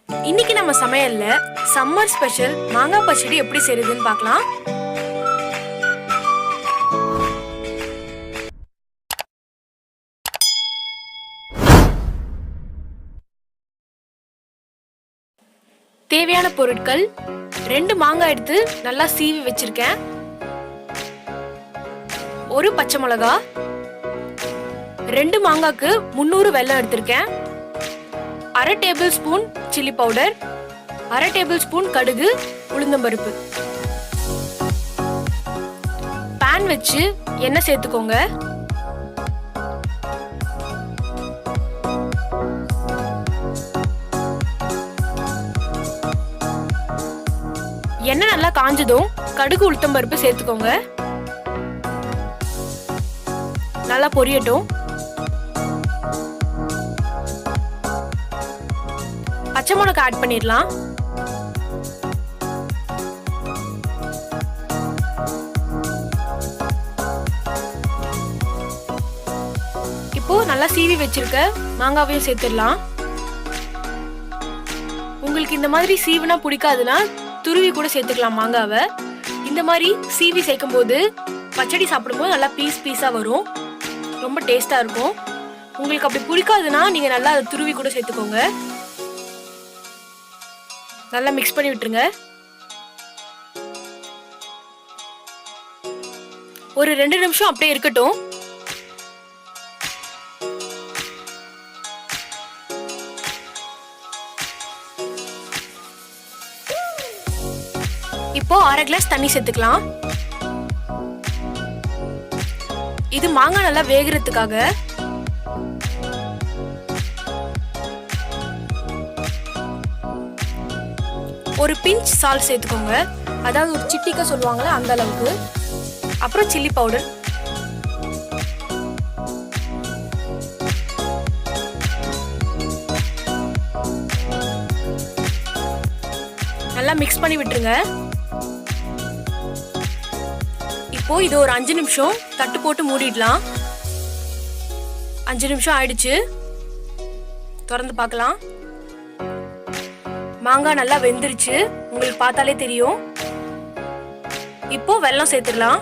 இன்னைக்கு நம்ம சமையல்ல சம்மர் ஸ்பெஷல் மாங்காய் பச்சடி எப்படி செய்யறதுன்னு பார்க்கலாம். தேவையான பொருட்கள்: 2 மாங்காய் எடுத்து நல்லா சீவி வச்சிருக்கேன், 1 பச்சை மிளகா, 2 மாங்காய்க்கு 300 வெல்லம் எடுத்திருக்கேன், 1/2 table spoon chilli powder, 1/2 table spoon கடுகு, உளுந்தம்பருப்பு. பேன் வச்சு எண்ணெய் சேர்த்துக்கோங்க. எண்ணெய் நல்லா காஞ்சதும் கடுகு உளுத்தம்பருப்பு சேர்த்துக்கோங்க. நல்லா பொரியட்டும். பச்சை மிளகாய் ஆட் பண்ணிடலாம். இப்போ நல்லா சீவி வச்சிருக்க மாங்காவையும் சேர்த்துடலாம். உங்களுக்கு இந்த மாதிரி சீவினா பிடிக்காதுன்னா துருவி கூட சேர்த்துக்கலாம் மாங்காவை. இந்த மாதிரி சீவி சேர்க்கும் போது பச்சடி சாப்பிடும்போது நல்லா பீஸா வரும், ரொம்ப டேஸ்டா இருக்கும். உங்களுக்கு அப்படி பிடிக்காதுன்னா நீங்க நல்லா அதை துருவி கூட சேர்த்துக்கோங்க. நல்லா மிக்ஸ் பண்ணி விட்டுருங்க. ஒரு 2 நிமிஷம் அப்படியே இருக்கட்டும். இப்போ 1/2 கிளாஸ் தண்ணி சேர்த்துக்கலாம். இது மாங்காய் நல்லா வேகிறதுக்காக. ஒரு பிஞ்ச் சால்ட் சேர்த்துக்கோங்க, அதாவது ஒரு சிட்டிக்க சொல்லுவாங்களே அந்த அளவுக்கு. அப்புறம் சில்லி பவுடர். நல்லா மிக்ஸ் பண்ணி விட்டுருங்க. இப்போ இது ஒரு 5 நிமிஷம் தட்டு போட்டு மூடிடலாம். 5 நிமிஷம் ஆயிடுச்சு. திறந்து பார்க்கலாம். மாங்காய் நல்லா வெந்துருச்சு, உங்களுக்கு பார்த்தாலே தெரியும். இப்போ வெல்லம் சேர்த்துடலாம்.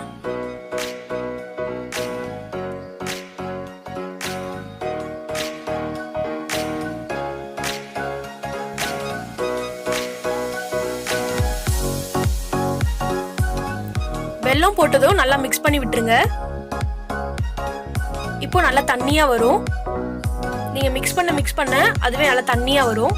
வெல்லம் போட்டதும் நல்லா மிக்ஸ் பண்ணி விட்டுருங்க. இப்போ நல்லா தண்ணியா வரும். நீங்க மிக்ஸ் பண்ண அதுவே நல்லா தண்ணியா வரும்.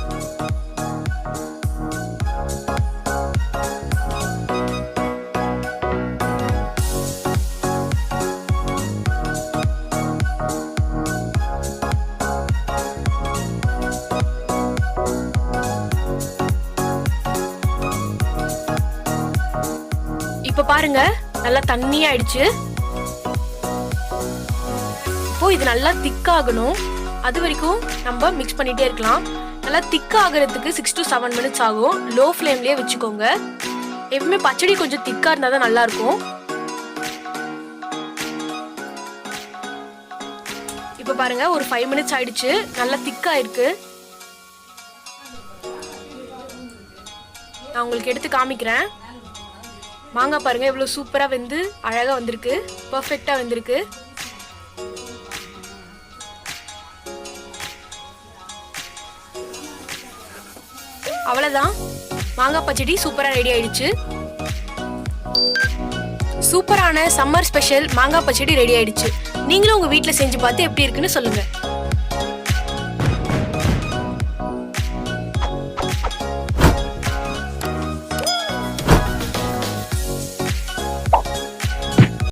இப்ப பாருங்க, நல்லா தண்ணி ஆயிடுச்சு. இப்போ இது நல்லா திக்காகணும், அது வரைக்கும் நம்ம மிக்ஸ் பண்ணிட்டே இருக்கலாம். நல்லா திக்கா ஆகிறதுக்கு 6 to 7 minutes ஆகும். லோ ஃப்ளேம்லயே வச்சுக்கோங்க. எப்பவுமே பச்சடி கொஞ்சம் திக்கா இருந்தா தான் நல்லா இருக்கும். இப்ப பாருங்க, ஒரு 5 minutes ஆயிடுச்சு. நல்லா திக்கா இருக்கு. நான் உங்களுக்கு எடுத்து காமிக்கிறேன். மாங்காய் பாருங்க எவ்வளவு சூப்பரா வெந்து அழகா வந்திருக்கு, பெர்ஃபெக்ட்டா வந்திருக்கு. அவ்வளவுதான், மாங்காய் பச்சடி சூப்பரா ரெடி ஆயிடுச்சு. சூப்பரான சம்மர் ஸ்பெஷல் மாங்காய் பச்சடி ரெடி ஆயிடுச்சு. நீங்களும் உங்க வீட்ல செஞ்சு பார்த்து எப்படி இருக்குன்னு சொல்லுங்க.